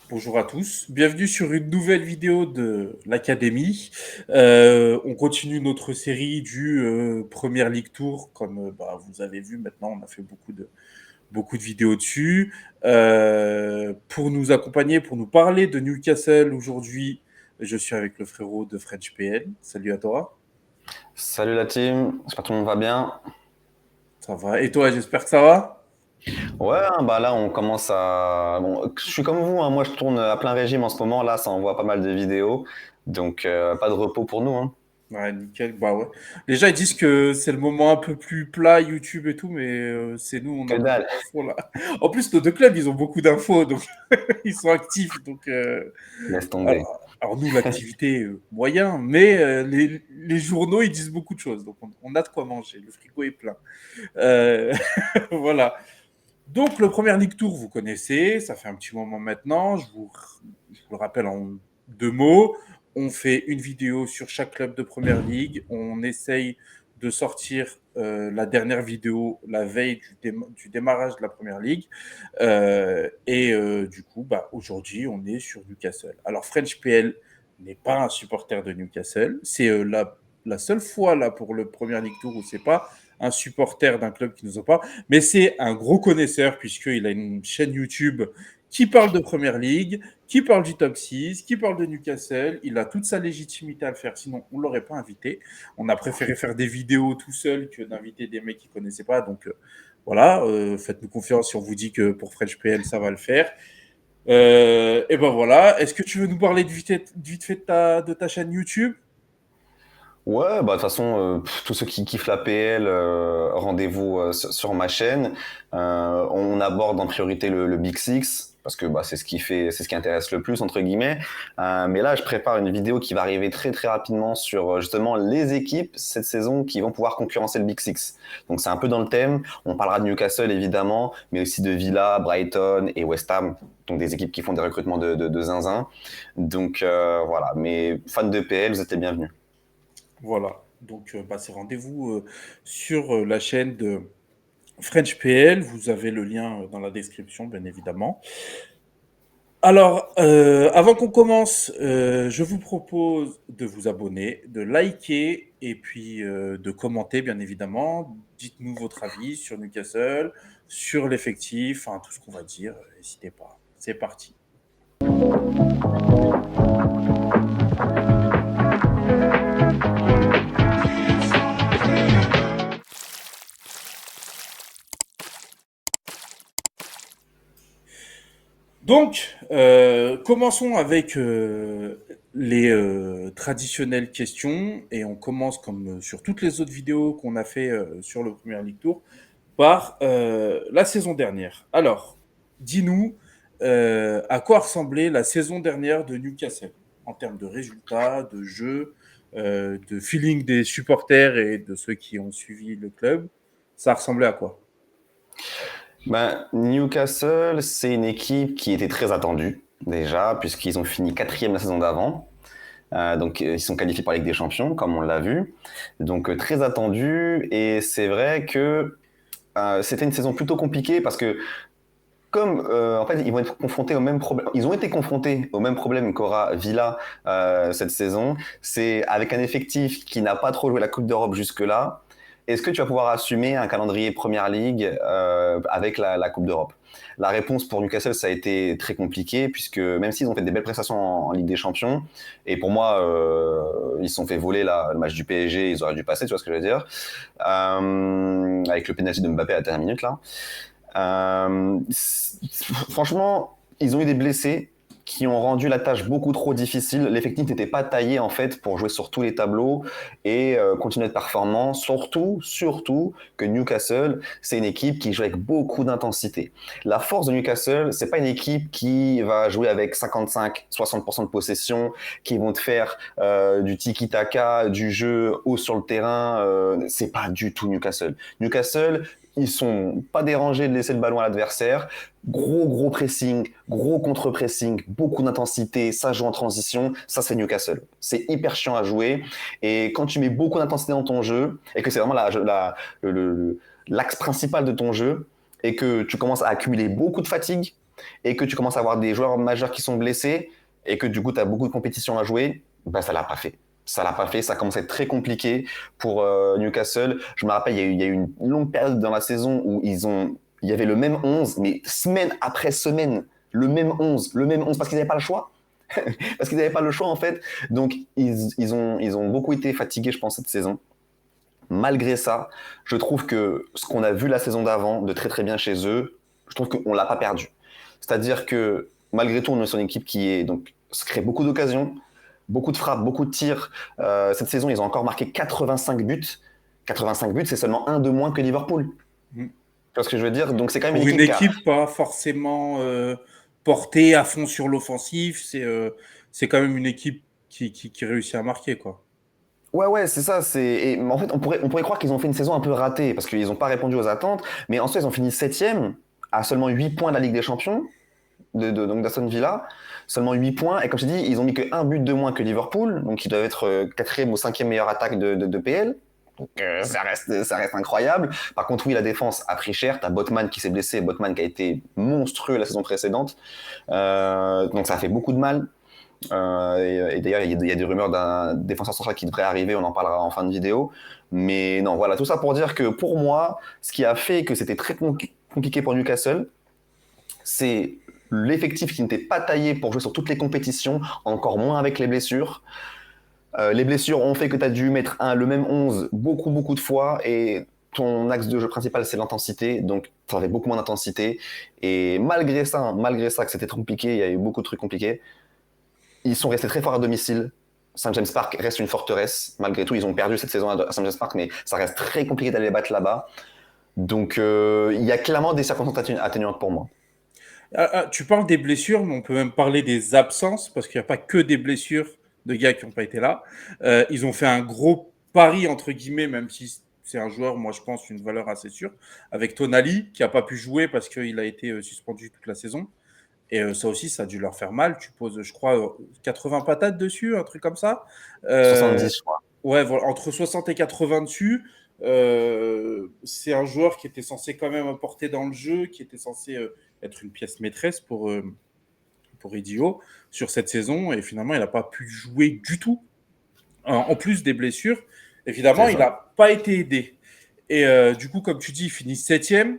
Bonjour à tous, bienvenue sur une nouvelle vidéo de l'Académie. On continue notre série du Premier League Tour. Comme vous avez vu maintenant, on a fait beaucoup de vidéos dessus. Pour nous accompagner, pour nous parler de Newcastle aujourd'hui, je suis avec le frérot de French PL. Salut à toi. Salut la team, j'espère que tout le monde va bien. Ça va. Et toi, j'espère que ça va? Ouais, bah là on commence à... Bon, je suis comme vous, hein, moi je tourne à plein régime en ce moment, là ça envoie pas mal de vidéos, donc pas de repos pour nous. Hein. Ouais, nickel. Bah ouais. Les gens ils disent que c'est le moment un peu plus plat YouTube et tout, mais c'est nous, on a Que beaucoup dalle, d'infos là. En plus, nos deux clubs, ils ont beaucoup d'infos, donc ils sont actifs. Donc, laisse tomber. alors nous, l'activité moyen, mais les journaux, ils disent beaucoup de choses. Donc on a de quoi manger. Le frigo est plein. Euh, voilà. Donc le Premier League Tour, vous connaissez, ça fait un petit moment maintenant. Je vous le rappelle en 2 mots. On fait une vidéo sur chaque club de Première Ligue. On essaye de sortir la dernière vidéo la veille du démarrage de la Première Ligue. Du coup, aujourd'hui, on est sur Newcastle. Alors French PL n'est pas un supporter de Newcastle. C'est la seule fois là pour le Premier League Tour où c'est pas un supporter d'un club qui nous a pas, mais c'est un gros connaisseur puisqu'il a une chaîne YouTube qui parle de Première Ligue, qui parle du top 6, qui parle de Newcastle. Il a toute sa légitimité à le faire, sinon on ne l'aurait pas invité. On a préféré faire des vidéos tout seul que d'inviter des mecs qui ne connaissaient pas. Donc voilà, faites-nous confiance si on vous dit que pour French PL, ça va le faire. Et ben voilà, est-ce que tu veux nous parler vite fait de ta chaîne YouTube? Ouais, bah de toute façon, tous ceux qui kiffent la PL, rendez-vous sur ma chaîne. On aborde en priorité le Big Six parce que bah, c'est ce qui intéresse le plus entre guillemets. Mais là, je prépare une vidéo qui va arriver très très rapidement sur justement les équipes cette saison qui vont pouvoir concurrencer le Big Six. Donc c'est un peu dans le thème. On parlera de Newcastle évidemment, mais aussi de Villa, Brighton et West Ham. Donc des équipes qui font des recrutements de zinzin. Donc voilà. Mais fans de PL, vous êtes les bienvenus. Voilà. Donc, c'est rendez-vous sur la chaîne de French PL. Vous avez le lien dans la description, bien évidemment. Alors, avant qu'on commence, je vous propose de vous abonner, de liker et puis de commenter, bien évidemment. Dites-nous votre avis sur Newcastle, sur l'effectif, enfin, tout ce qu'on va dire. N'hésitez pas. C'est parti. Donc, commençons avec les traditionnelles questions et on commence comme sur toutes les autres vidéos qu'on a fait sur le Premier League Tour par la saison dernière. Alors, dis-nous à quoi ressemblait la saison dernière de Newcastle en termes de résultats, de jeu, de feeling des supporters et de ceux qui ont suivi le club. Ça ressemblait à quoi? Ben, Newcastle, c'est une équipe qui était très attendue déjà, puisqu'ils ont fini quatrième la saison d'avant. Donc ils sont qualifiés pour la Ligue des Champions, comme on l'a vu. Donc très attendu. Et c'est vrai que c'était une saison plutôt compliquée parce que comme en fait ils vont être confrontés au même problème, ils ont été confrontés au même problème qu'aura Villa cette saison. C'est avec un effectif qui n'a pas trop joué la Coupe d'Europe jusque-là. Est-ce que tu vas pouvoir assumer un calendrier Première Ligue avec la Coupe d'Europe? La réponse pour Newcastle, ça a été très compliqué, puisque même s'ils ont fait des belles prestations en Ligue des Champions, et pour moi, ils se sont fait voler le match du PSG, ils auraient dû passer, tu vois ce que je veux dire, avec le pénalty de Mbappé à la dernière minute, là. Franchement, ils ont eu des blessés qui ont rendu la tâche beaucoup trop difficile. L'effectif n'était pas taillé en fait pour jouer sur tous les tableaux et continuer de performant. Surtout que Newcastle, c'est une équipe qui joue avec beaucoup d'intensité. La force de Newcastle, c'est pas une équipe qui va jouer avec 55-60% de possession, qui vont te faire du tiki-taka, du jeu haut sur le terrain. C'est pas du tout Newcastle. Newcastle, ils sont pas dérangés de laisser le ballon à l'adversaire. Gros pressing, gros contre-pressing, beaucoup d'intensité, ça joue en transition, ça c'est Newcastle. C'est hyper chiant à jouer et quand tu mets beaucoup d'intensité dans ton jeu et que c'est vraiment l'axe principal de ton jeu et que tu commences à accumuler beaucoup de fatigue, et que tu commences à avoir des joueurs majeurs qui sont blessés et que du coup tu as beaucoup de compétitions à jouer, bah ça l'a pas fait. Ça l'a pas fait, ça commence à être très compliqué pour Newcastle. Je me rappelle, il y a eu une longue période dans la saison où il y avait le même 11, mais semaine après semaine, le même 11 parce qu'ils n'avaient pas le choix. Parce qu'ils n'avaient pas le choix en fait. Donc ils ont beaucoup été fatigués, je pense, cette saison. Malgré ça, je trouve que ce qu'on a vu la saison d'avant de très très bien chez eux, je trouve qu'on l'a pas perdu. C'est-à-dire que malgré tout, on est sur une équipe qui est donc se crée beaucoup d'occasions, beaucoup de frappes, beaucoup de tirs. Cette saison, ils ont encore marqué 85 buts. 85 buts, c'est seulement un de moins que Liverpool. Mm. Tu vois ce que je veux dire? Donc c'est quand même Pour une une équipe qui a... équipe pas forcément portée à fond sur l'offensif, c'est quand même une équipe qui réussit à marquer, quoi. Ouais, c'est ça. En fait, on pourrait croire qu'ils ont fait une saison un peu ratée parce qu'ils n'ont pas répondu aux attentes. Mais en soi, ils ont fini septième à seulement 8 points de la Ligue des Champions, donc d'Aston Villa. Seulement 8 points. Et comme je t'ai dit, ils ont mis que un but de moins que Liverpool. Donc ils doivent être quatrième ou cinquième meilleure attaque de PL. Donc ça reste incroyable. Par contre, oui, la défense a pris cher. T'as Botman qui s'est blessé. Botman qui a été monstrueux la saison précédente. Donc ça a fait beaucoup de mal. Et d'ailleurs, il y a des rumeurs d'un défenseur central qui devrait arriver, on en parlera en fin de vidéo. Mais non, voilà, tout ça pour dire que pour moi, ce qui a fait que c'était très compliqué pour Newcastle, c'est l'effectif qui n'était pas taillé pour jouer sur toutes les compétitions, encore moins avec les blessures. Les blessures ont fait que tu as dû mettre le même 11 beaucoup de fois et ton axe de jeu principal, c'est l'intensité, donc tu avais beaucoup moins d'intensité. Et malgré ça, que c'était compliqué, il y a eu beaucoup de trucs compliqués, ils sont restés très forts à domicile. St. James Park reste une forteresse. Malgré tout, ils ont perdu cette saison à St. James Park, mais ça reste très compliqué d'aller les battre là-bas. Donc, il y a clairement des circonstances atténuantes pour moi. Tu parles des blessures, mais on peut même parler des absences, parce qu'il n'y a pas que des blessures de gars qui n'ont pas été là. Ils ont fait un gros pari, entre guillemets, même si c'est un joueur, moi je pense, une valeur assez sûre, avec Tonali, qui n'a pas pu jouer parce qu'il a été suspendu toute la saison. Et ça aussi, ça a dû leur faire mal. Tu poses, je crois, 80 patates dessus, un truc comme ça. 70, je crois. Ouais, voilà, entre 60 et 80 dessus. C'est un joueur qui était censé quand même apporter dans le jeu, qui était censé être une pièce maîtresse pour Idio sur cette saison. Et finalement, il n'a pas pu jouer du tout. En plus des blessures, évidemment, C'est il ça. n'a pas été aidé. Et du coup, comme tu dis, il finit septième.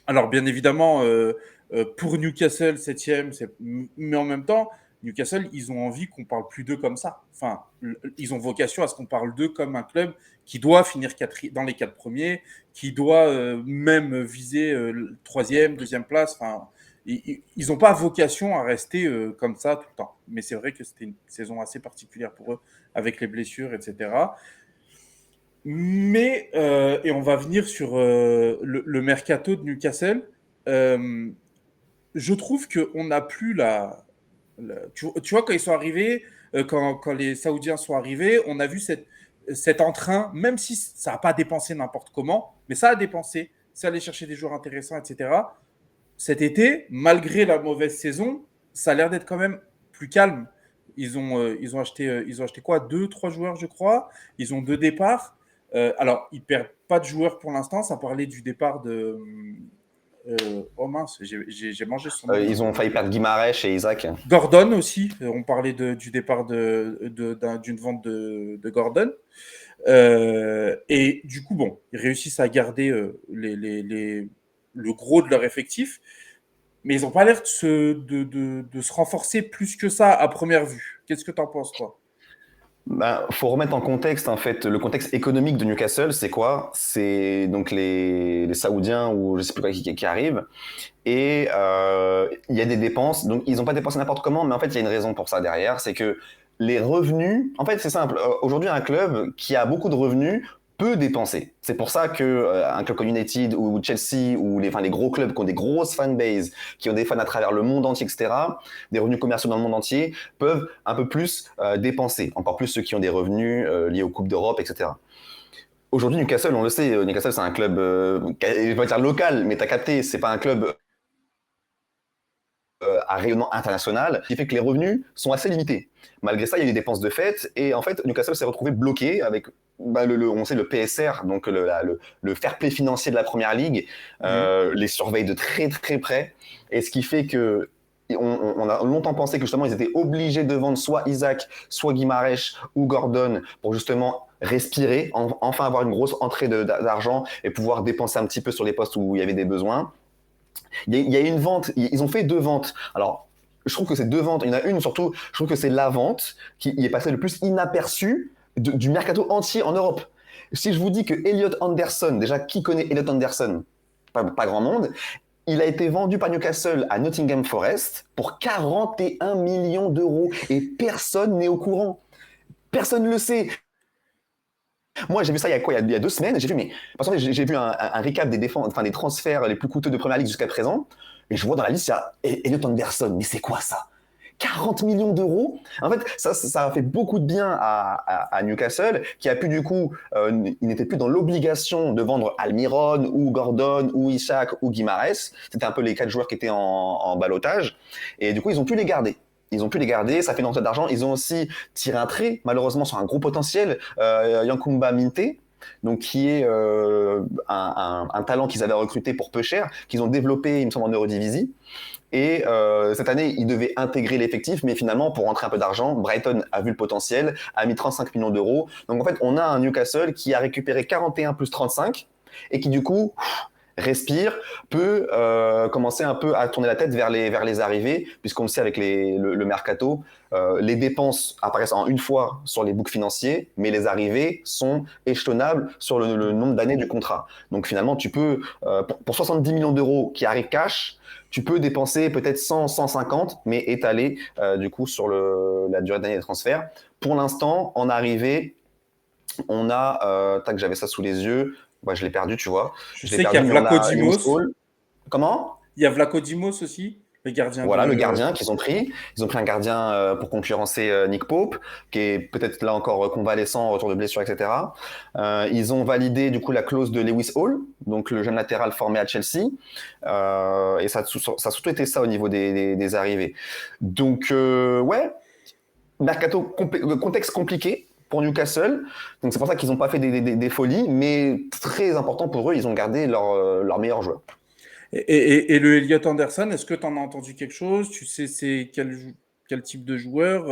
Alors, bien évidemment, pour Newcastle, septième, mais en même temps, Newcastle, ils ont envie qu'on parle plus d'eux comme ça. Enfin, ils ont vocation à ce qu'on parle d'eux comme un club qui doit finir dans les quatre premiers, qui doit même viser troisième, deuxième place. Enfin, ils n'ont pas vocation à rester comme ça tout le temps. Mais c'est vrai que c'était une saison assez particulière pour eux, avec les blessures, etc. Mais, et on va venir sur le mercato de Newcastle. Euh, je trouve qu'on n'a plus tu vois, quand ils sont arrivés, quand les Saoudiens sont arrivés, on a vu cet entrain, même si ça n'a pas dépensé n'importe comment, mais ça a dépensé. C'est aller chercher des joueurs intéressants, etc. Cet été, malgré la mauvaise saison, ça a l'air d'être quand même plus calme. Ils ont acheté quoi? Deux, trois joueurs, je crois. Ils ont deux départs. Alors, ils perdent pas de joueurs pour l'instant. Ça parlait du départ de. Oh mince, j'ai mangé son nom. Ils ont failli perdre Guimarães et Isaac. Gordon aussi. On parlait du départ d'une vente de Gordon. Et du coup, bon, ils réussissent à garder le gros de leur effectif. Mais ils n'ont pas l'air de se renforcer plus que ça à première vue. Qu'est-ce que tu en penses, toi? Ben, faut remettre en contexte, en fait, le contexte économique de Newcastle, c'est quoi? C'est donc les Saoudiens ou je sais plus quoi qui arrivent. Et il y a des dépenses. Donc, ils n'ont pas dépensé n'importe comment, mais en fait, il y a une raison pour ça derrière. C'est que les revenus, en fait, c'est simple. Aujourd'hui, un club qui a beaucoup de revenus peut dépenser. C'est pour ça que un club comme United ou Chelsea ou les gros clubs qui ont des grosses fanbases, qui ont des fans à travers le monde entier, etc., des revenus commerciaux dans le monde entier, peuvent un peu plus dépenser. Encore plus ceux qui ont des revenus liés aux Coupes d'Europe, etc. Aujourd'hui, Newcastle, on le sait, Newcastle, c'est un club, je vais pas dire local, mais t'as capté, c'est pas un club à rayonnement international, qui fait que les revenus sont assez limités. Malgré ça, il y a eu des dépenses de fête, et en fait, Newcastle s'est retrouvé bloqué avec on sait le PSR, donc le fair play financier de la Première Ligue, les surveille de très très près. Et ce qui fait que on a longtemps pensé que justement ils étaient obligés de vendre soit Isaac, soit Guimarães ou Gordon pour justement respirer, enfin avoir une grosse entrée d'argent et pouvoir dépenser un petit peu sur les postes où il y avait des besoins. Il y a une vente, ils ont fait 2 ventes. Alors, je trouve que ces 2 ventes, il y en a une surtout, je trouve que c'est la vente qui est passée le plus inaperçue du mercato entier en Europe. Si je vous dis que Elliot Anderson, déjà qui connaît Elliot Anderson? Pas grand monde. Il a été vendu par Newcastle à Nottingham Forest pour 41 millions d'euros et personne n'est au courant. Personne ne le sait. Moi, j'ai vu ça il y a quoi? Il y a 2 semaines. J'ai vu, mais parce que j'ai vu un recap des transferts les plus coûteux de Premier League jusqu'à présent. Et je vois dans la liste, il y a Elliot Anderson. Mais c'est quoi ça? 40 millions d'euros. En fait, ça a fait beaucoup de bien à Newcastle, qui a pu du coup, il n'était plus dans l'obligation de vendre Almiron ou Gordon ou Ishak ou Guimarães. C'était un peu les 4 joueurs qui étaient en ballottage. Et du coup, ils ont pu les garder. Ils ont pu les garder, ça fait une entrée d'argent. Ils ont aussi tiré un trait, malheureusement, sur un gros potentiel, Yankumba Minte, donc qui est un talent qu'ils avaient recruté pour peu cher, qu'ils ont développé, il me semble, en Eurodivisie. Et cette année, il devait intégrer l'effectif, mais finalement, pour rentrer un peu d'argent, Brighton a vu le potentiel, a mis 35 millions d'euros. Donc en fait, on a un Newcastle qui a récupéré 41 plus 35 et qui du coup respire, peut commencer un peu à tourner la tête vers les arrivées, puisqu'on le sait avec le mercato, les dépenses apparaissent en une fois sur les books financiers, mais les arrivées sont échelonnables sur le nombre d'années du contrat. Donc finalement, tu peux, pour 70 millions d'euros qui arrivent cash, tu peux dépenser peut-être 100, 150, mais étaler du coup sur la durée d'année des transferts. Pour l'instant, en arrivée, on a, tac, j'avais ça sous les yeux, bah, je l'ai perdu, tu vois. Je sais qu'il y a Vlachodimos. Comment? Il y a Vlachodimos aussi, le gardien. Voilà, le gardien qu'ils ont pris. Ils ont pris un gardien pour concurrencer Nick Pope, qui est peut-être là encore convalescent, retour de blessure, etc. Ils ont validé du coup la clause de Lewis Hall, donc le jeune latéral formé à Chelsea. Et ça a surtout été ça au niveau des arrivées. Donc, ouais, mercato contexte compliqué pour Newcastle. Donc c'est pour ça qu'ils n'ont pas fait des folies, mais très important pour eux, ils ont gardé leur meilleur joueur. Et le Elliot Anderson, est-ce que tu en as entendu quelque chose? Tu sais c'est quel type de joueur?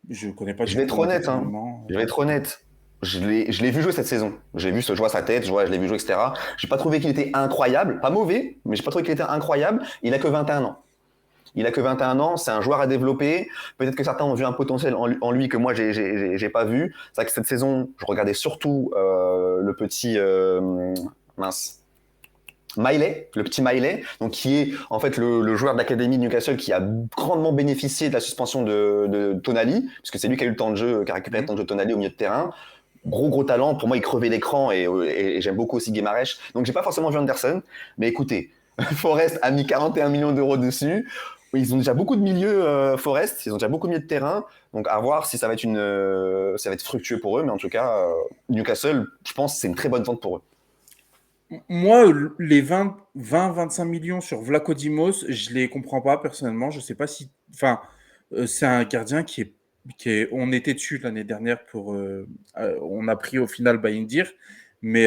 Je ne connais pas du tout. Je vais être honnête, hein. Je vais être honnête. Je l'ai vu jouer cette saison. J'ai vu jouer sa tête, je l'ai vu jouer, etc. J'ai pas trouvé qu'il était incroyable, pas mauvais, mais j'ai pas trouvé qu'il était incroyable. Il a que 21 ans. Il a que 21 ans, c'est un joueur à développer. Peut-être que certains ont vu un potentiel en lui que moi j'ai pas vu. C'est vrai que cette saison, je regardais surtout le petit Miley, le petit Miley, donc qui est en fait le joueur d'académie de Newcastle qui a grandement bénéficié de la suspension de Tonali, puisque c'est lui qui a eu le temps de jeu, qui a récupéré le temps de jeu de Tonali au milieu de terrain. Gros talent, pour moi il crevait l'écran et j'aime beaucoup aussi Guimarães. Donc j'ai pas forcément vu Anderson, mais écoutez, Forest a mis 41 millions d'euros dessus. Ils ont déjà beaucoup de milieux Forest, ils ont déjà beaucoup de milieux de terrain, donc à voir si ça va être fructueux pour eux, mais en tout cas Newcastle, je pense que c'est une très bonne vente pour eux. Moi, les 20-25 millions sur Vlachodimos, je les comprends pas personnellement. Je sais pas si. Enfin, c'est un gardien qui est. On était dessus l'année dernière pour. On a pris au final Baïndir. Mais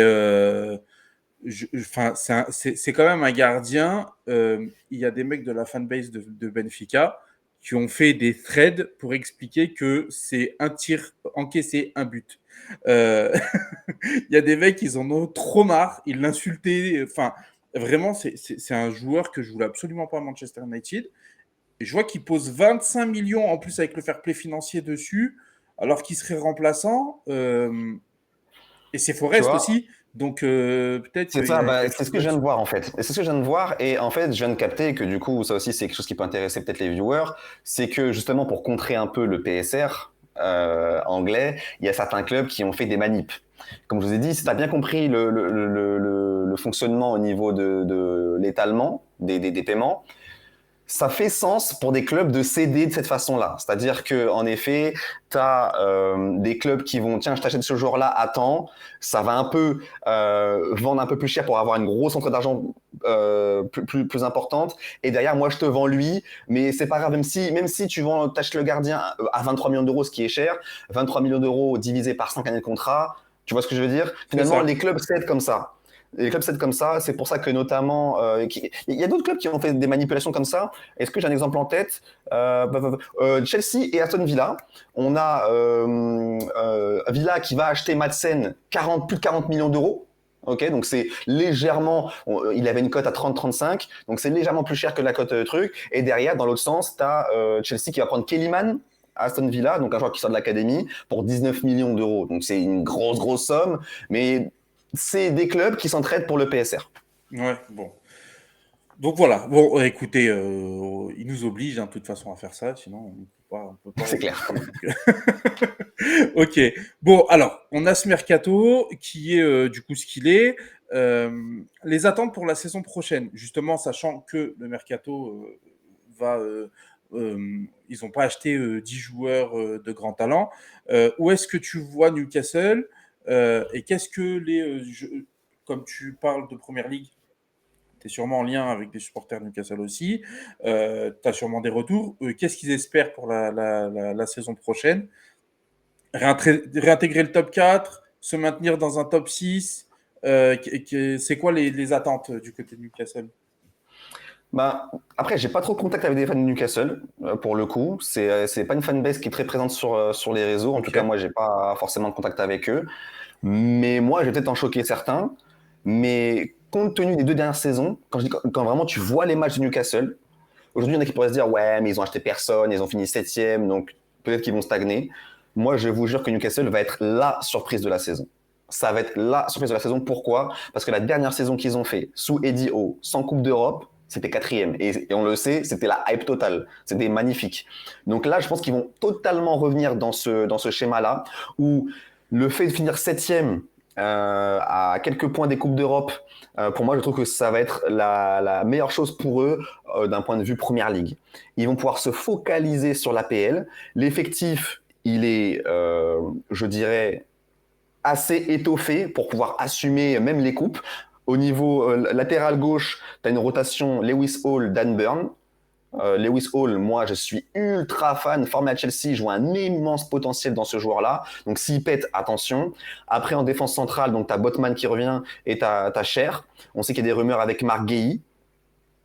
c'est quand même un gardien. Il y a des mecs de la fanbase de Benfica qui ont fait des threads pour expliquer que c'est un tir encaissé, un but. Il y a des mecs, ils en ont trop marre, ils l'insultaient. Enfin, vraiment, c'est un joueur que je voulais absolument pas à Manchester United. Et je vois qu'il pose 25 millions en plus avec le fair play financier dessus, alors qu'il serait remplaçant. Et c'est Forest aussi. Donc peut-être. C'est ça, c'est ce que je viens de voir en fait. Et c'est ce que je viens de voir. Et en fait, je viens de capter que du coup, ça aussi, c'est quelque chose qui peut intéresser peut-être les viewers. C'est que justement, pour contrer un peu le PSR anglais, il y a certains clubs qui ont fait des manips. Comme je vous ai dit, si tu as bien compris le fonctionnement au niveau de l'étalement des paiements, ça fait sens pour des clubs de céder de cette façon-là. C'est-à-dire que en effet, tu as des clubs qui vont, tiens, je t'achète ce joueur-là à temps, ça va un peu vendre un peu plus cher pour avoir une grosse entrée d'argent plus importante. Et derrière, moi, je te vends lui, mais c'est pas grave, même si tu t'achètes le gardien à 23 millions d'euros, ce qui est cher, 23 millions d'euros divisé par 5 années de contrat, Tu vois ce que je veux dire? C'est Finalement, ça. les clubs cèdent comme ça. Les clubs cèdent comme ça, c'est pour ça que notamment, il y a d'autres clubs qui ont fait des manipulations comme ça. Est-ce que j'ai un exemple en tête? Chelsea et Aston Villa. On a Villa qui va acheter Madsen plus de 40 millions d'euros. Ok, donc c'est légèrement, il avait une cote à 30-35, donc c'est légèrement plus cher que la cote truc. Et derrière, dans l'autre sens, tu as Chelsea qui va prendre Kellyman à Aston Villa, donc un joueur qui sort de l'académie, pour 19 millions d'euros. Donc c'est une grosse somme, mais c'est des clubs qui s'entraident pour le PSR. Ouais, bon. Donc voilà, bon, écoutez, il nous oblige de toute façon à faire ça, sinon on peut pas C'est clair. résister. Ok, bon, alors, on a ce mercato qui est du coup ce qu'il est. Les attentes pour la saison prochaine, justement, sachant que le mercato va. Ils n'ont pas acheté 10 joueurs de grand talent. Où est-ce que tu vois Newcastle et qu'est-ce que comme tu parles de Première Ligue, tu es sûrement en lien avec des supporters de Newcastle aussi. Tu as sûrement des retours. Qu'est-ce qu'ils espèrent pour la saison prochaine? Réintégrer le top 4, se maintenir dans un top 6. C'est quoi les attentes du côté de Newcastle? Bah, après, j'ai pas trop contact avec des fans de Newcastle, pour le coup. C'est pas une fanbase qui est très présente sur les réseaux. En tout cas, Ok. moi, j'ai pas forcément de contact avec eux. Mais moi, je vais peut-être en choquer certains. Mais compte tenu des 2 dernières saisons, quand vraiment tu vois les matchs de Newcastle, aujourd'hui, il y en a qui pourraient se dire, ouais, mais ils ont acheté personne, ils ont fini 7e, donc peut-être qu'ils vont stagner. Moi, je vous jure que Newcastle va être la surprise de la saison. Ça va être la surprise de la saison. Pourquoi? Parce que la dernière saison qu'ils ont fait sous Eddie Howe, sans Coupe d'Europe, c'était 4e. Et on le sait, c'était la hype totale. C'était magnifique. Donc là, je pense qu'ils vont totalement revenir dans ce schéma-là, où le fait de finir 7e à quelques points des Coupes d'Europe, pour moi, je trouve que ça va être la meilleure chose pour eux d'un point de vue Première Ligue. Ils vont pouvoir se focaliser sur l'APL. L'effectif, il est, je dirais, assez étoffé pour pouvoir assumer même les coupes. Au niveau latéral gauche, tu as une rotation Lewis Hall, Dan Burn. Lewis Hall, moi, je suis ultra fan. Formé à Chelsea, je vois un immense potentiel dans ce joueur-là. Donc, s'il pète, attention. Après, en défense centrale, donc, tu as Botman qui revient et tu as Cher. On sait qu'il y a des rumeurs avec Marc Guéhi.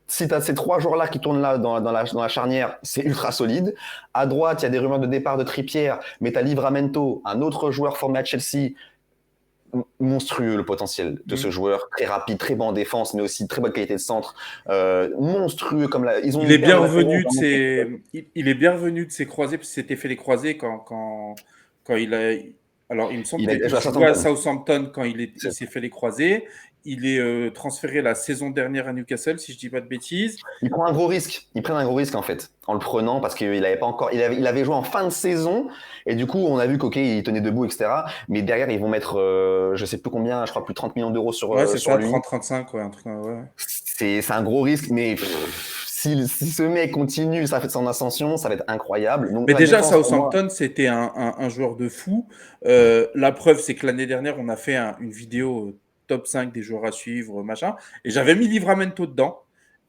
Si tu as ces 3 joueurs-là qui tournent là dans la charnière, c'est ultra solide. À droite, il y a des rumeurs de départ de Trippier, mais tu as Livramento, un autre joueur formé à Chelsea. Monstrueux le potentiel de ce joueur, très rapide, très bon en défense, mais aussi très bonne qualité de centre. Monstrueux comme ils ont Il une est paire bien de latéraux. revenu de il est bien revenu de ses croisés, parce qu'il s'était fait les croisés quand il a. Alors, il me semble Il qu'il a était joué à joué à Southampton. Southampton quand il C'est s'est fait les croisés. Il est transféré la saison dernière à Newcastle, si je dis pas de bêtises. Il prend un gros risque. Ils prennent un gros risque en fait en le prenant parce qu'il avait pas encore. Il avait joué en fin de saison et du coup on a vu qu'ok il tenait debout etc. Mais derrière ils vont mettre je sais plus combien, je crois plus de 30 millions d'euros sur Ouais, c'est sur ça, lui. 30-35, ouais, un truc, ouais. C'est un gros risque mais si ce mec continue ça fait son ascension ça va être incroyable. Donc Mais la déjà, défense pour moi. Southampton, c'était un joueur de fou. La preuve, c'est que l'année dernière, on a fait une vidéo top 5 des joueurs à suivre, machin. Et j'avais mis Livramento dedans.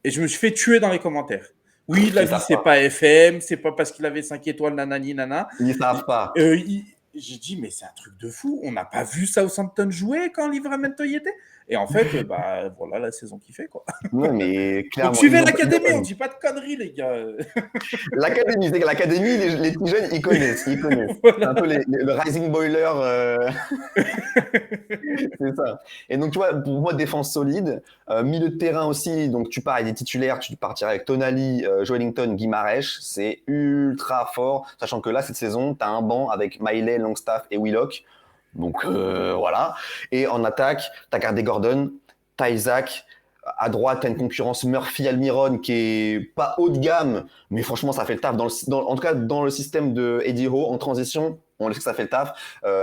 Et je me suis fait tuer dans les commentaires. Oui, il a Ils dit savent c'est pas. pas FM, c'est pas parce qu'il avait 5 étoiles, nanani, nana. Ils savent pas. J'ai dit, mais c'est un truc de fou. On n'a pas vu Southampton jouer quand Livramento y était. Et en fait, bah voilà la saison qu'il fait, quoi. Non mais Donc clairement suivez ils ont pas. l'académie, on dit pas de conneries, les gars. L'académie, c'est que l'académie, les petits jeunes, ils connaissent, ils connaissent. C'est un Voilà. peu le Rising Boiler, c'est ça. Et donc, tu vois, pour moi, défense solide, milieu de terrain aussi, donc tu pars avec des titulaires, tu partiras avec Tonali, Joelinton, Guimarães, c'est ultra fort, sachant que là, cette saison, tu as un banc avec Miley, Longstaff et Willock, donc voilà. Et en attaque, tu as gardé Gordon, tu as Isaac, à droite, tu as une concurrence Murphy-Almiron qui est pas haut de gamme, mais franchement, ça fait le taf. En tout cas, dans le système de Eddie Howe, en transition, on le sait que ça fait le taf.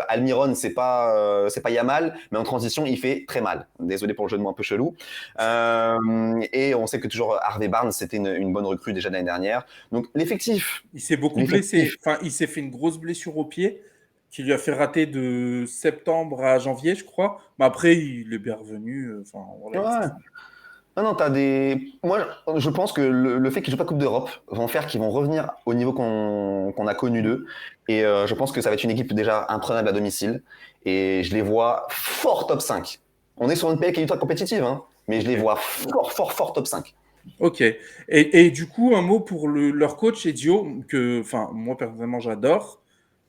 Almiron, c'est pas Yamal, mais en transition, il fait très mal. Désolé pour le jeu de mots un peu chelou. Et on sait que toujours Harvey Barnes, c'était une bonne recrue déjà l'année dernière. Donc l'effectif, Il s'est beaucoup blessé. Enfin, il s'est fait une grosse blessure au pied qui lui a fait rater de septembre à janvier, je crois. Mais après, il est bien revenu. Enfin, voilà, ouais. Non, non, t'as des. Moi, je pense que le fait qu'ils jouent pas Coupe d'Europe vont faire qu'ils vont revenir au niveau qu'on a connu d'eux. Et je pense que ça va être une équipe déjà imprenable à domicile. Et je les vois fort top 5. On est sur une PL qui est ultra compétitive, hein, mais je les Ok. vois fort, fort, fort top 5. Ok. Et du coup, un mot pour leur coach, Edio, que, enfin, moi personnellement, j'adore.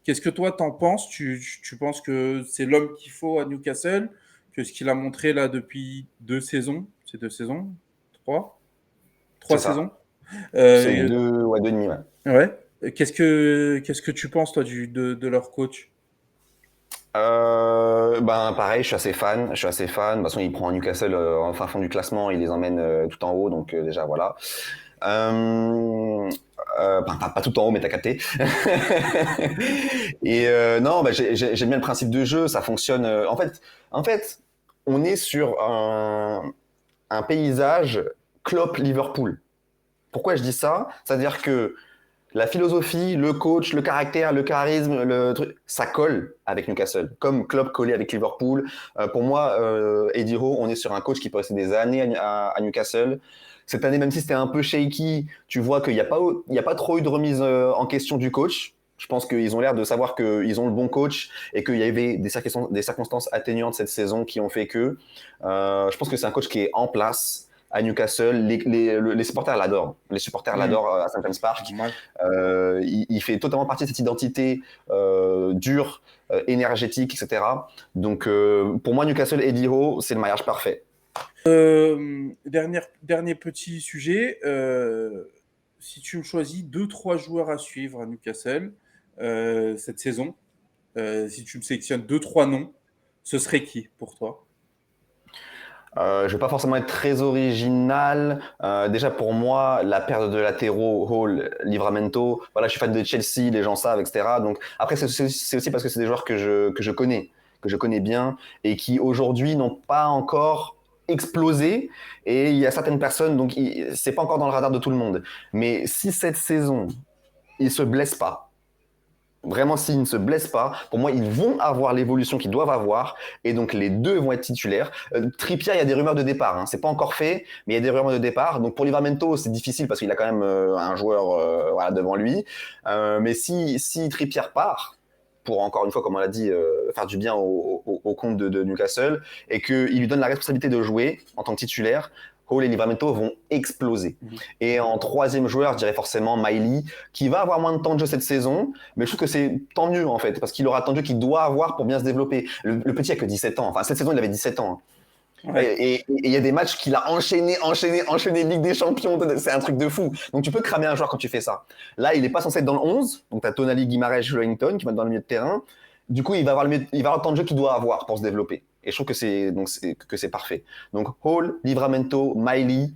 Qu'est-ce que toi, t'en penses? Tu penses que c'est l'homme qu'il faut à Newcastle? Que ce qu'il a montré là depuis 2 saisons? C'est 2 saisons? Trois? Trois C'est saisons? ça. C'est Euh, deux, ouais, deux demi, ouais. ouais. Qu'est-ce que tu penses, toi, de leur coach? Ben pareil, je suis assez fan. Je suis assez fan. De toute façon, il prend Newcastle en fin fond du classement, il les emmène tout en haut, donc déjà voilà. Euh, pas tout en haut, mais t'as capté. Et non, bah, j'aime bien le principe de jeu, ça fonctionne. En fait, on est sur un paysage Klopp-Liverpool. Pourquoi je dis ça? C'est-à-dire que la philosophie, le coach, le caractère, le charisme, le truc, ça colle avec Newcastle. Comme Klopp collé avec Liverpool. Pour moi, Eddie Howe, on est sur un coach qui peut rester des années à Newcastle. Cette année, même si c'était un peu shaky, tu vois qu'il n'y a pas trop eu de remise en question du coach. Je pense qu'ils ont l'air de savoir qu'ils ont le bon coach et qu'il y avait des circonstances atténuantes cette saison qui ont fait que. Je pense que c'est un coach qui est en place à Newcastle. Les supporters l'adorent. Les supporters Hmm, l'adorent à St. James Park. normal. Il fait totalement partie de cette identité dure, énergétique, etc. Donc, pour moi, Newcastle Eddie Howe, c'est le mariage parfait. Dernier petit sujet. Si tu me choisis deux, trois joueurs à suivre à Newcastle cette saison, si tu me sélectionnes deux, trois noms, ce serait qui pour toi? Je vais pas forcément être très original. Déjà pour moi, la perte de latéraux, Hall, Livramento. Voilà, je suis fan de Chelsea, les gens savent, etc. Donc après, c'est aussi parce que c'est des joueurs que je connais bien et qui aujourd'hui n'ont pas encore explosé. Et il y a certaines personnes, donc c'est pas encore dans le radar de tout le monde. Mais si cette saison ils se blessent pas, vraiment, s'ils ne se blessent pas, pour moi, ils vont avoir l'évolution qu'ils doivent avoir, et donc les deux vont être titulaires. Trippier, il y a des rumeurs de départ, hein. C'est pas encore fait, mais il y a des rumeurs de départ. Donc pour Livramento, c'est difficile parce qu'il a quand même un joueur voilà, devant lui. Mais si Trippier part, pour encore une fois, comme on l'a dit, faire du bien au compte de Newcastle, et qu'il lui donne la responsabilité de jouer en tant que titulaire, Hall et Livramento vont exploser. Mhm. Et en troisième joueur, je dirais forcément Miley, qui va avoir moins de temps de jeu cette saison, mais je trouve que c'est tant mieux en fait, parce qu'il aura tant de jeu qu'il doit avoir pour bien se développer. Le petit a que 17 ans, enfin cette saison il avait 17 ans. Ouais. Et il y a des matchs qu'il a enchaîné Ligue des Champions, c'est un truc de fou. Donc tu peux cramer un joueur quand tu fais ça. Là, il n'est pas censé être dans le 11, donc tu as Tonali, Guimaraes, Wellington qui vont être dans le milieu de terrain. Du coup, il va avoir le temps de jeu qu'il doit avoir pour se développer. Et je trouve que c'est parfait. Donc Hall, Livramento, Miley,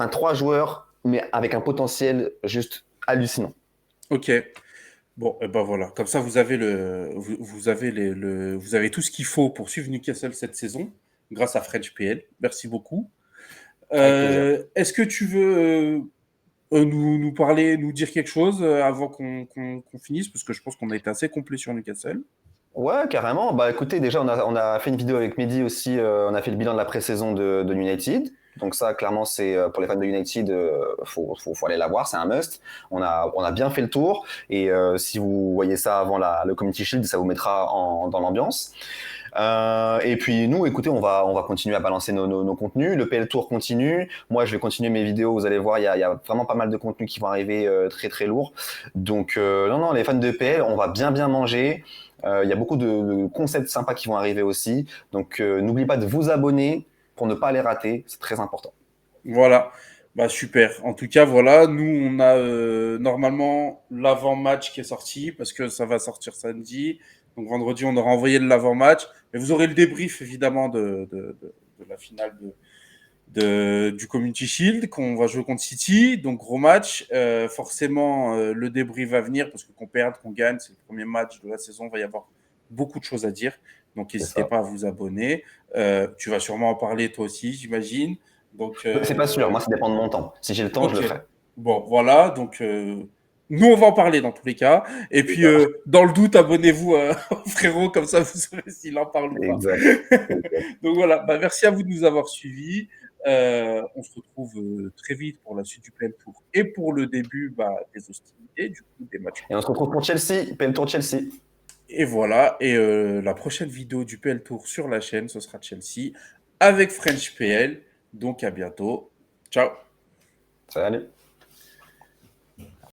trois joueurs, mais avec un potentiel juste hallucinant. Ok. Bon, et ben voilà. Comme ça, vous avez tout ce qu'il faut pour suivre Newcastle cette saison, grâce à French PL. Merci beaucoup. Avec plaisir. Est-ce que tu veux nous parler, nous dire quelque chose avant qu'on finisse? Parce que je pense qu'on a été assez complet sur Newcastle. Ouais, carrément. Bah écoutez, déjà, on a fait une vidéo avec Mehdi aussi. On a fait le bilan de la pré-saison de United. Donc ça, clairement, c'est pour les fans de United, faut aller la voir, c'est un must. On a bien fait le tour. Et si vous voyez ça avant le Community Shield, ça vous mettra dans l'ambiance. Et puis nous, écoutez, on va continuer à balancer nos contenus. Le PL Tour continue. Moi, je vais continuer mes vidéos. Vous allez voir, il y a vraiment pas mal de contenus qui vont arriver très très lourds. Donc non, non, les fans de PL, on va bien manger. Il y a beaucoup de concepts sympas qui vont arriver aussi. Donc n'oubliez pas de vous abonner pour ne pas les rater. C'est très important. Voilà. Bah super. En tout cas, voilà, nous on a normalement l'avant-match qui est sorti parce que ça va sortir samedi. Donc vendredi, on aura envoyé l'avant-match. Mais vous aurez le débrief évidemment de la finale du Community Shield qu'on va jouer contre City. Donc gros match. Forcément, le débrief va venir parce que qu'on perde, qu'on gagne, c'est le premier match de la saison. Il va y avoir beaucoup de choses à dire. Donc C'est n'hésitez ça. pas à vous abonner. Tu vas sûrement en parler toi aussi, j'imagine. Donc, C'est pas sûr. Moi, ça dépend de mon temps. Si j'ai le temps, je ok. le ferai. Bon, voilà. Donc, nous, on va en parler dans tous les cas. Et C'est puis, ça. dans le doute, abonnez-vous au frérot, comme ça, vous saurez s'il en parle ou pas. Exact. Exact. Donc, voilà. Bah, merci à vous de nous avoir suivis. On se retrouve très vite pour la suite du PL Tour et pour le début des hostilités, du coup, des matchs. Et on se retrouve pour Chelsea, PL Tour Chelsea. Et voilà, et la prochaine vidéo du PL Tour sur la chaîne, ce sera Chelsea avec French PL. Donc à bientôt. Ciao. Salut.